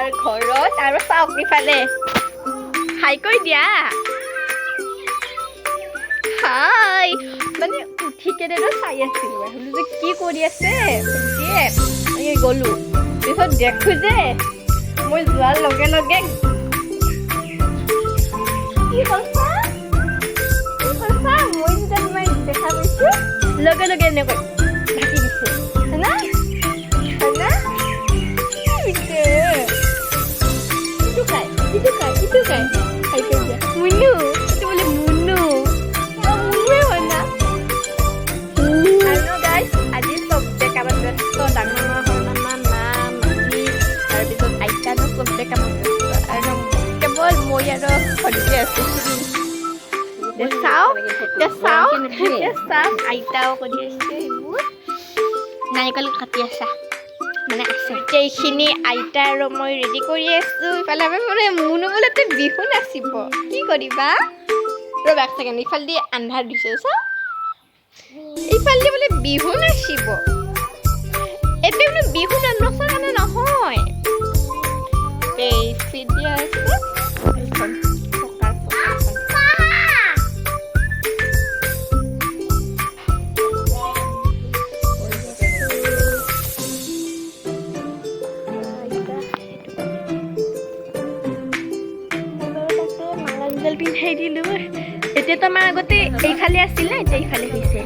আমাৰ ঘৰত আৰু চাওক ইফালে হাই কৰি দিয়া হাই মানে উঠি কেনে চাই আছিলো ভাবিলো যে কি কৰি আছে দিয়ে গলো পিছত দেখো যে মই যোৱাৰ লগে লগে কি কৈছা মই যেন মই দেখা পাইছো লগে লগে এনেকৈ ঢাকি দিছে হয় না itu kan ayo kerja munu itu boleh munu mana halo guys আজি সবতে কামত ব্যস্ত ডাঙৰ মা মামী তাৰ পিছত আইতানো সবতে কামত ব্যস্ত আৰু কেৱল মই আৰু ভণ্টি আছো চাও আইতাও কৰি আছে এইবোৰ নাৰিকল কাটি আছা মানে আছে এইখিনি আইতা আৰু মই ৰেডি কৰি আছো ইফালে মানে মুনু বোলে তই বিহু নাচিব কি কৰিবা ৰ'বা এক ছেকেণ্ড ইফালে আন্ধাৰ দিছে চা ইফালে বোলে বিহু নাচিব এতিয়া বোলে বিহু নচা কাৰণে নহয় এই ফিডি আছে এইখন পিন্ধাই দিলো এতিয়া তো আমাৰ আগতে এইফালে আছিলে এতিয়া এইফালে হৈছে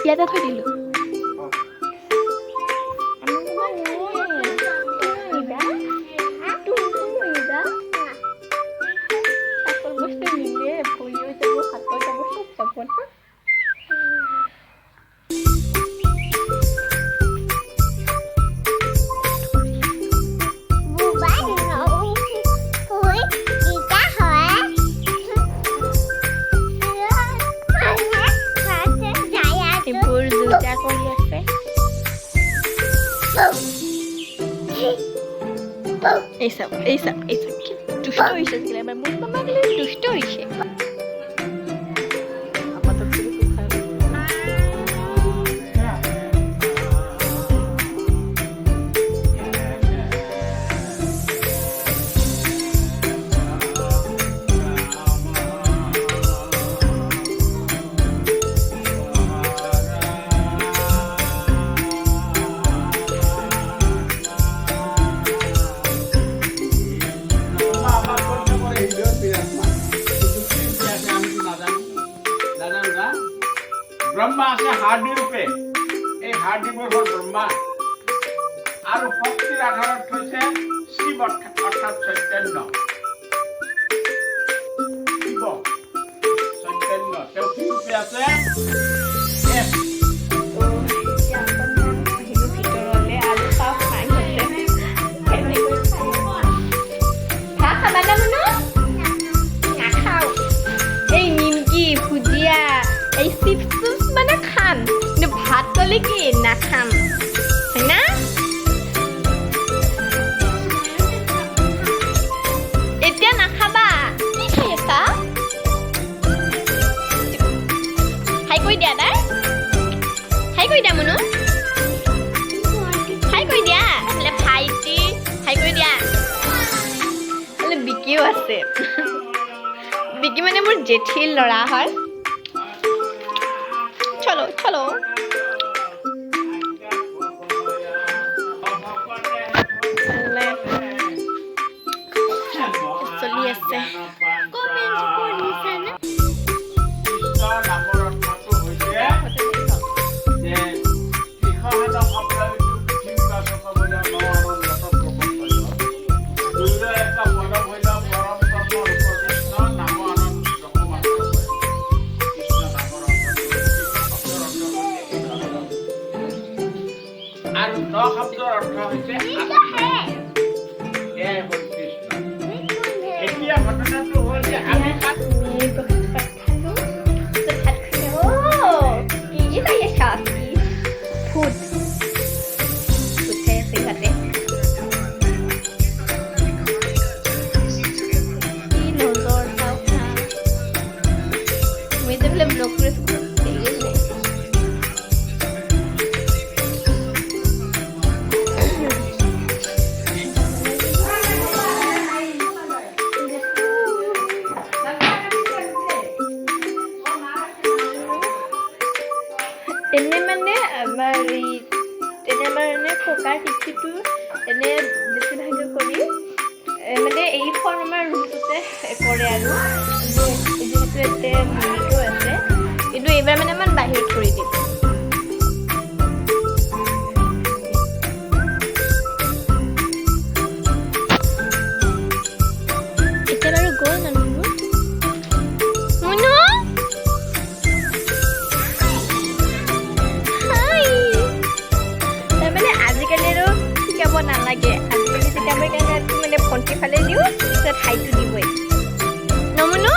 ইয়াতে থৈ দিলো Esa, dusto হৈছে কি লাগে মোৰ মামা গলে দুষ্ট হৈছে ब्रह्मा আছে হাৰ্ডি ৰূপে এই হাৰ্ডিবোৰ হ'ল ব্ৰহ্মা আৰু শক্তিৰ আধাৰত হৈছে শিৱ অৰ্থাৎ চৈতন্য শিৱ চৈতন্য তেওঁ কি ৰূপে আছে ভাত কলে কি নাখাম হয় না বিকিও আছে বিকি মানে মোৰ জেঠিৰ ল'ৰা হয় চলো চলো চলি আছে আৰু ন শব্দৰ অৰ্থ হৈছে এতিয়া ঘটনাটো হ'ল যে আমি তেনে মানে আমাৰ পকাৰ টিচিটো এনে বেছিভাগে কৰি মানে এইখন আমাৰ ৰুমটোতে কৰে আৰু যিহেতু ইয়াতে মুৰ্গীও আছে কিন্তু এইবাৰ মানে আমাৰ বাহিৰত কৰি দিম এতিয়া বাৰু গ'ল মানুহবোৰ নালাগে আজিকালি যেতিয়া মই কেনেকৈ মানে ভণ্টি ফালে দিওঁ তাৰপিছত হাইটো দিবই নমুনো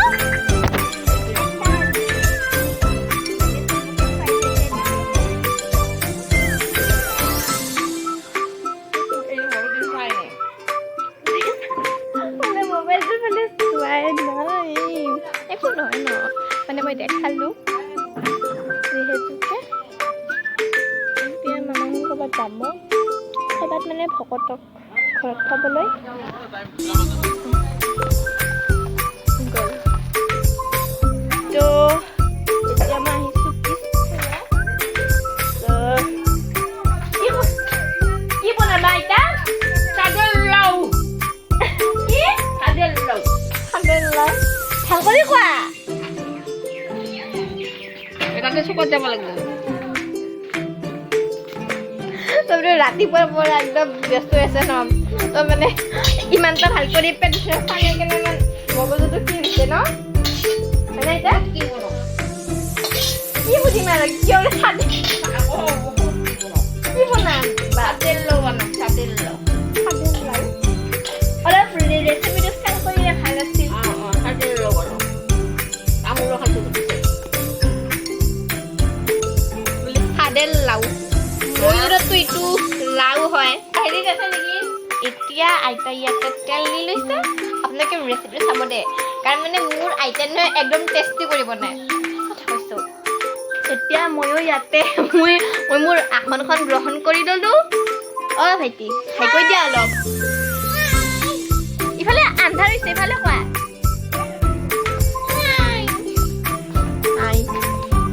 মোবাইলটো ফালে চোৱাই নাই একো নহয় ন মানে মই দেখালোঁ যিহেতুকে এতিয়া মানুহ ক'ৰবাত যাব ক'ৰবাত মানে ভকতক ঘৰত খাবলৈ গ'ল তো এতিয়া মই আহিছোঁ কি বনাবা এতিয়া চাদৰ লাও কি চাদৰ লাও ভাল কৰি খোৱা এটাতে চুকত যাব লাগিব তাৰমানে ৰাতিপুৱাৰ পৰা একদম ব্যস্ত হৈ আছে ন তো মানে ইমানটা ভাল কৰি পেট পানী কেনে ইমান মগজুটো কি হৈছে ন হয়নে এতিয়া কি বুজিম আৰু কিয় কি বনাম চাদৰ লাও বনাম চাদৰ লাও অলপ ৰেচিপিটো খেল কৰিলে ভাল আছিল চাদৰ লাও বনাম তামোলৰ খাইছোঁ চাদৰ লাও ময়ূৰতো এইটো লাও হয় হেৰিত আছে নেকি এতিয়া আইতা ইয়াতে তেল দি লৈছে আপোনালোকে ৰেচিপিটো চাব দে কাৰণ মানে মোৰ আইতাই নহয় একদম টেষ্টি কৰি বনায় কথা কৈছোঁ এতিয়া ময়ো ইয়াতে মই মোৰ আসনখন গ্ৰহণ কৰি ল'লোঁ অ' ভাইটি খাই কৈ দিয়া অলপ ইফালে আন্ধাৰ হৈছে ইফালে কোৱা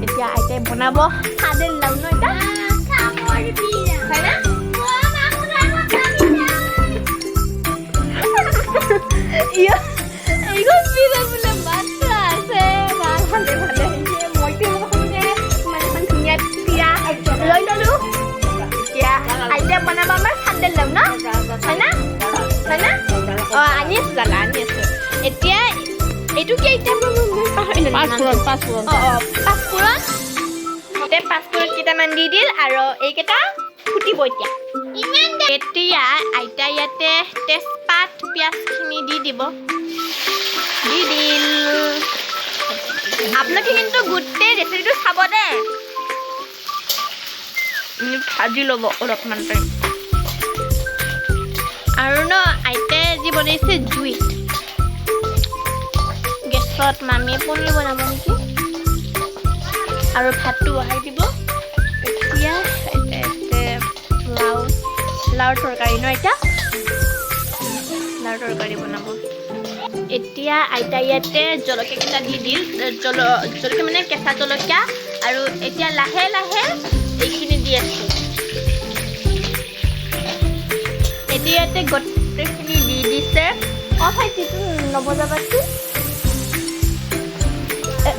এতিয়া আইতাই বনাব চাদৰ লাও ন এতিয়া হয় না এইখন পিছত বোলে মাত্ৰ আছে ভালে ভালে হৈছে মইতো মানে এখন ধুনীয়া পিৰা লৈ ল'লোঁ এতিয়া আইতা বনাব আমাৰ চাদৰ লাও ন হয় না অঁ আনি আছোঁ দাদা আনি আছোঁ এতিয়া এইটো কি এতিয়া পাঁচফোৰণ অঁ পাঁচফোৰণ এতিয়া পাঁচফোৰণ কেইটামান দি দিল আৰু এইকেইটা ফুটিব এতিয়া আইতা ইয়াতে তেজপাত পিঁয়াজখিনি দি দিব দি দিল আপোনালোকে কিন্তু গোটেই ৰেচিপিটো চাব দে ভাজি ল'ব অলপমান টাইম আৰু ন আইতাই যি বনাইছে জুইত গেছত মামীয়ে পনীৰ বনাব নেকি আৰু ভাতটো বহাই দিব এতিয়া লাওৰ তৰকাৰী ন এতিয়া লাওৰ তৰকাৰী বনাব এতিয়া আইতা ইয়াতে জলকীয়াকেইটা দি দিল জলকীয়া মানে কেঁচা জলকীয়া আৰু এতিয়া লাহে লাহে এইখিনি দি আছোঁ এতিয়া ইয়াতে গোটেইখিনি দি দিছে ভাইটিটো নবজাবাচোন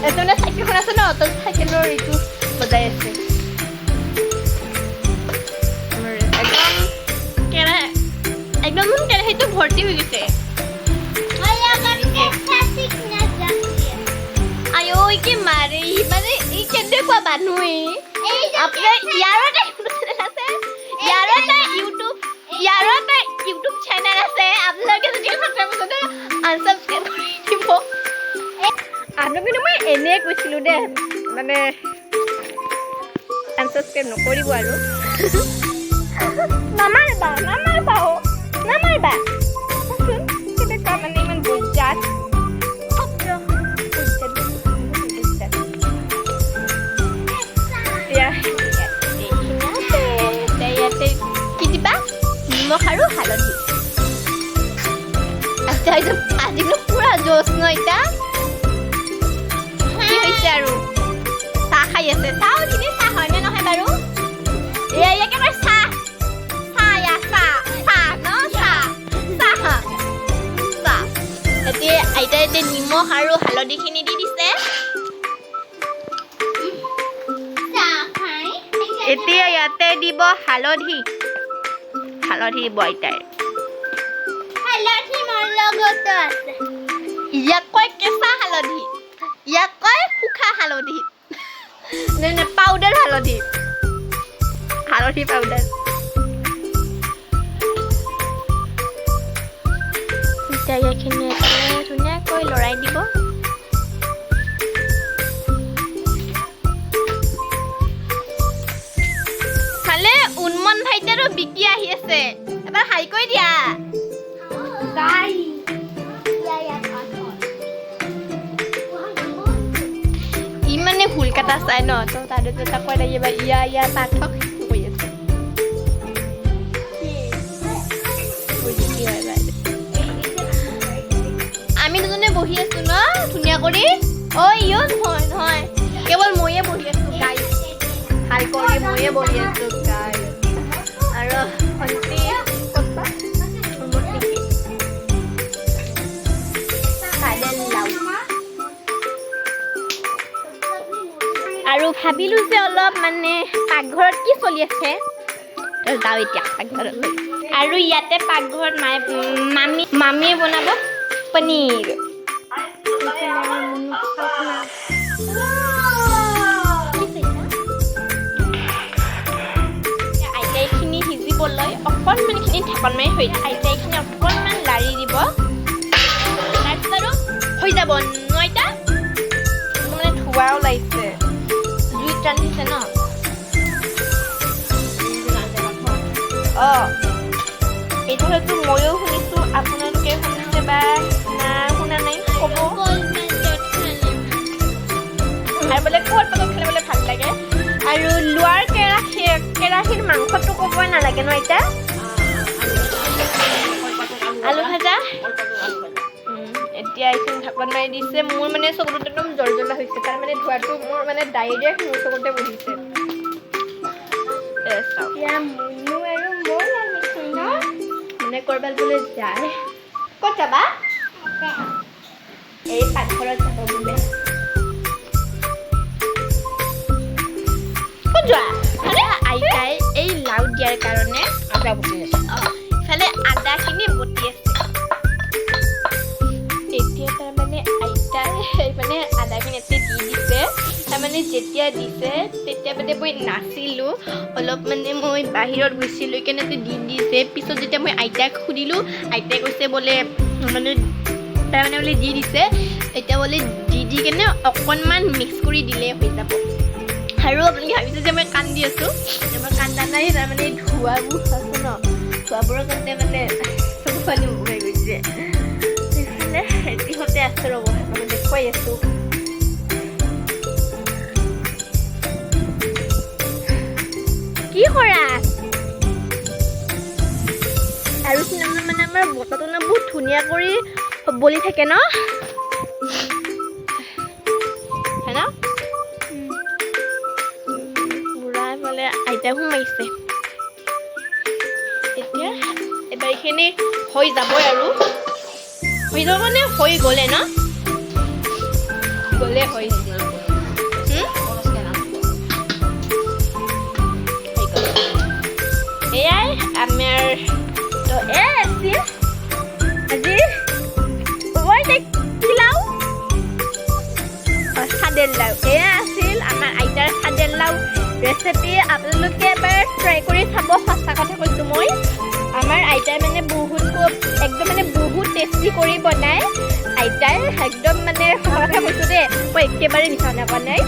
এইটো মানে চাইকেলখন আছে ন তো চাইকেলৰ এইটো বজাই আছে একদম কেৰাহীটো ভৰ্তি হৈ গৈছে আয়ো কি মাৰে মানে ই কেনেকুৱা মানুহ আপোনাৰ ইয়াৰো এটা ইউটিউব চেনেল আছে আপোনালোকে যদি আনসাবস্ক্ৰাইব কৰি দিব আৰু কিন্তু মই এনেই কৈছিলোঁ দে মানে আনসাবস্ক্ৰাইব নকৰিব আৰু নামাৰিবা কেনেকুৱা মানে ইমান বজাত কি দিবা নিমখ আৰু হালধি আজি পুৰা জোচ ন এতিয়া কি হৈছে আৰু চাহ খাই আছে চাহ হয়নে নহয় বাৰু একেবাৰে চাহ এতিয়া আইতাই এতিয়া নিমখ আৰু হালধিখিনি দি দিছে এতিয়া ইয়াতে দিব হালধি দিব আইতাই ইয়াক কয় কেঁচা হালধি ইয়াক কয় শুখা হালধি পাউডাৰ হালধি পাউডাৰ এতিয়া ইয়াখিনি ধুনীয়াকৈ লৰাই দিব খালে উন্মন ভাইটিৰো বিকি আহি আছে এবাৰ হাই কৈ দিয়া ই মানে ভুল কাটা চাই ন তো তাতে তাক কৈ লাগিব ইয়া পাঠক কৈ আছে আমি দুজনে বহি আছো ন ধুনীয়া কৰি নহয় কেৱল ময়ে বহি আছো গাই ভাল কৰি ময়ে বহি আছো গাই আৰু ভণ্টি আৰু ভাবিলো যে অলপ মানে পাকঘৰত কি চলি আছে যাওঁ এতিয়া পাকঘৰলৈ আৰু ইয়াতে পাকঘৰত মামীয়ে বনাব পনীৰ আইতাইখিনি সিজিবলৈ অকণমানখিনি ঢাকন মাৰি থৈ দিয়ে আইতাইখিনি অকণমান লাৰি দিব তাৰপিছত আৰু হৈ যাব ন আইতা মানে ধোঁৱা ওলাইছে জুইত ৰান্ধিছে ন এইটো হয়তো ময়ো শুনিছোঁ আপোনালোকে শুনিছে বা না শুনা নাই ক'ব আৰু বোলে ক'ত পাকত খালে ভাল লাগে আৰু লোৱাৰ কেৰাহীৰ মাংসটো ক'বই নালাগে ন এতিয়া আলু ভাজা এতিয়া এইখিনি ঢাকন মাৰি দিছে মোৰ মানে চকুটো একদম জ্বলা হৈছে তাৰ মানে ধোৱাটো মোৰ মানে ডাইৰেক্ট মোৰ চকুতে বহিছে মানে কৰবাত বোলে যায় ক'ত যাবা এই পাকঘৰত যাব বোলে ক'ত যোৱা আইতাই এই লাও দিয়াৰ কাৰণে আদা বটি আছে ইফালে আদাখিনি বটি আছে এতিয়া তাৰমানে আইতাই মানে আদাখিনি ইয়াতে দি দিছে তাৰমানে যেতিয়া দিছে তেতিয়া মানে মই নাছিলোঁ অলপ মানে মই বাহিৰত গৈছিলোঁ কেনে দি দিছে পিছত যেতিয়া মই আইতাক সুধিলোঁ আইতাই কৈছে বোলে মানে তাৰমানে বোলে দি দিছে এতিয়া বোলে দি কেনে অকণমান মিক্স কৰি দিলে হৈ যাব আৰু আপোনালোকে ভাবিছে যে মই কান্দি আছোঁ মই কান্দা নাই তাৰমানে ধোঁৱাবোৰ আছে ন ধোঁৱাবোৰৰ কাৰণে মানে চকু পানী বগাই গৈছে সেইফালে ইহঁতে আছে ৰ'ব মানে দেখুৱাই আছোঁ কি কৰা আৰু চিনেমা মানে আমাৰ বতাহটো বহুত ধুনীয়া কৰি বলি থাকে ন হয় ন পুৰা এইফালে আইতা সোমাইছে এতিয়া এবাৰ এইখিনি হৈ যাবই আৰু হৈ যাব মানে হৈ গ'লে ন গ'লে হৈ এয়াই আমাৰ তো আছিল আজি ওই দেখিলাও সাদেৰ লাউ এয়া আছিল আমাৰ আইতাৰ সাদেৰ লাউ ৰেচিপি আপোনালোকে এবাৰ ট্ৰাই কৰি চাব সঁচা কথা কৈছোঁ মই আমাৰ আইতাই মানে বহুত একদম মানে বহুত টেষ্টি কৰি বনায় আইতাই একদম মানে সঁচা কথা কৈছোঁ দেই মই একেবাৰে মিছা নকোৱা নাই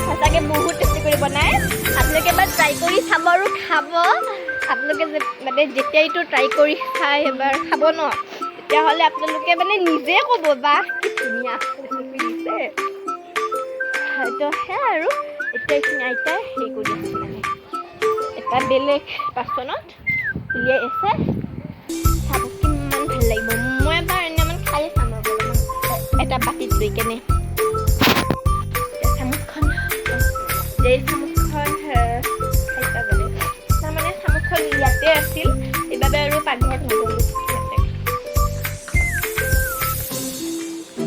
সঁচাকৈ বহুত টেষ্টি কৰি বনায় আপোনালোকে এবাৰ ট্ৰাই কৰি চাব আৰু খাব আপোনালোকে মানে যেতিয়া এইটো ট্ৰাই কৰি খাই এবাৰ খাব ন তেতিয়াহ'লে আপোনালোকে মানে নিজে ক'ব বা কি ধুনীয়া ৰেচিপি দিছে হয়তো সেয়া আৰু এতিয়া এইখিনি আইতাই হেৰি কৰি আছে মানে এটা বেলেগ বাচনত উলিয়াই আছে চাব কিমান ভাল লাগিব মই এবাৰ এনেমান খাই চাম এটা বাতিত লৈ কেনে চামুচখন এই চামুচখন খাইছা গ'লে তাৰমানে চামুচখন ইয়াতে আছিল এইবাবে আৰু পাকঘৰত নগ'লোঁ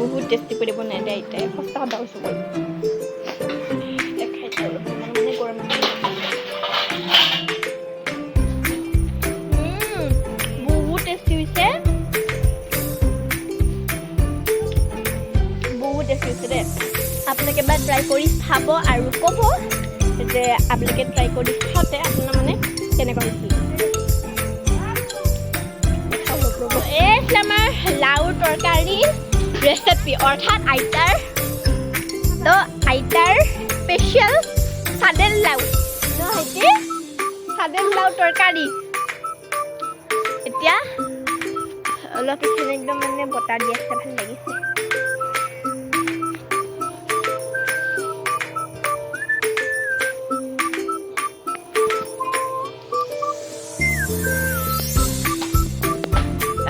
বহুত টেষ্টি কৰি বনাই দিয়ে আইতাই সঁচা কথা কৈছোঁ মই খাই চাওঁ মানে গৰম বহুত টেষ্টি হৈছে বহুত টেষ্টি হৈছে দেই আপোনালোকে এবাৰ ট্ৰাই কৰি চাব আৰু ক'ব যে আপোনালোকে ট্ৰাই কৰি খাওঁতে আপোনাৰ মানে কেনেকুৱা হৈছিল এই আমাৰ লাউৰ তৰকাৰী ৰেচিপি অৰ্থাৎ আইতাৰ স্পেচিয়েল সাদেৰ লাউ নহয়তি সাদেৰ লাউ তৰকাৰী এতিয়া অলপ এইখিনি একদম মানে বতাহ দি আছে ভাল লাগিছে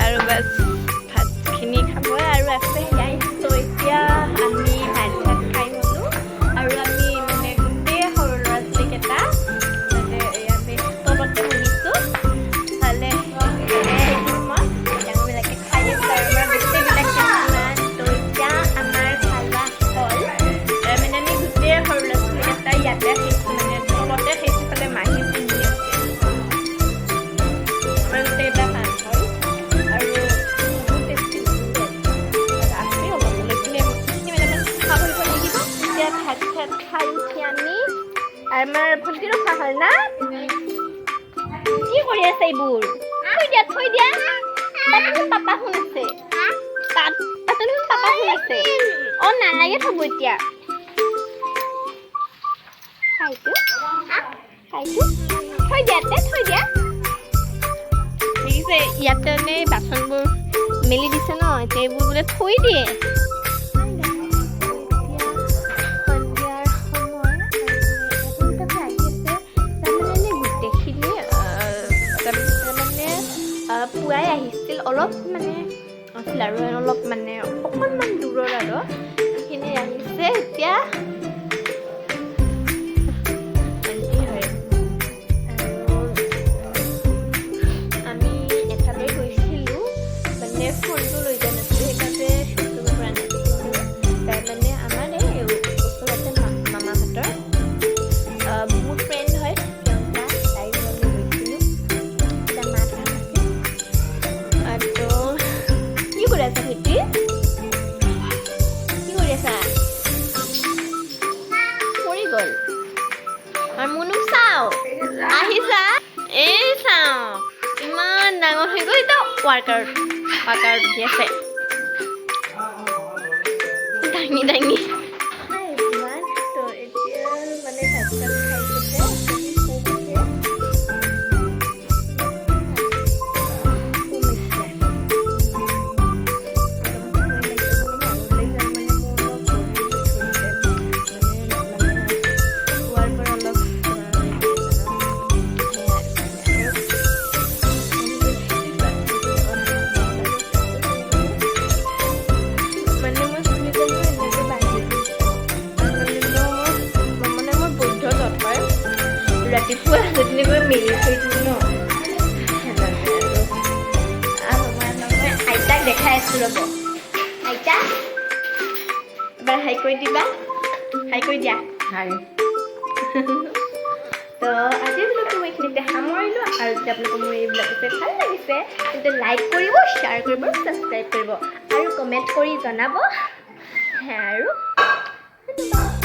আৰু বাছ ভাতখিনি খাব আৰু আছে তো এতিয়া আমি ভাত খাই হ'লোঁ আৰু আমি মানে গোটেই সৰু ল'ৰা ছোৱালীকেইটা মানে আমি তলতে বহিছোঁ ভালে ডাঙৰবিলাকে খাই আছোঁ আৰু আমাৰ গোটেইবিলাকে তো এতিয়া আমাৰ খালা হ'ল মানে আমি গোটেই সৰু ল'ৰা ছোৱালীকেইটা ইয়াতে খাইছোঁ মানে তলতে খাইছোঁ ফালে মাহী শুনি আছে আমাৰ গোটেইকেইটা ভাল হ'ল আৰু বহুত টেষ্টি আছে অলপ এতিয়া ভাত চাত খাই উঠি আমি আমাৰ ভণ্টিৰো খোৱা হ'ল না কি কৰি আছে এইবোৰ থৈ দিয়া তাত পাপা শুন আছে তাত পাপা শুন আছে অঁ নালাগে থ'ব এতিয়া খাইটো থৈ দিয়া দেখিছে ইয়াতে মানে বাচনবোৰ মেলি দিছে ন এতিয়া এইবোৰ বোলে থৈ দিয়ে পুৱাই আহিছিল অলপ মানে আছিল আৰু অলপ মানে অকণমান দূৰৰ আৰু সেইখিনি আহিছে এতিয়া আমি এঠাইলৈ গৈছিলোঁ মানে ফোনটো লৈ যোৱা নাছিলোঁ সেইকাৰণে শ্বুট কৰিব পৰা নাছিলোঁ তাৰমানে আমাৰ এই ওচৰতে মামাহঁতৰ বহুত ফ্ৰেণ্ড হয় কি কৰি আছা ভেটি কি কৰি আছা পৰি গ'ল আৰু মুনুক চাওঁ আহিছা এই চাওঁ ইমান ডাঙৰ হৈ গ'ল এতিয়া ৱাৰ্কাৰ উঠি আছে দাঙি তো এতিয়া মানে ভাত চাত খাইছে ধুনীয়াকৈ মেলি থৈ দিওঁ ন আইতাক দেখাই আছো ৰ'ব আইতা এবাৰ হাই কৰি দিবা হাই কৰি দিয়া হাই তো আজিৰ ব্লগটো মই এইখিনিতে সামৰিলোঁ আৰু যদি আপোনালোকৰ মোৰ এই ব্লগটো ভাল লাগিছে তেন্তে লাইক কৰিব শ্বেয়াৰ কৰিব ছাবস্ক্ৰাইব কৰিব আৰু কমেণ্ট কৰি জনাব আৰু ধন্যবাদ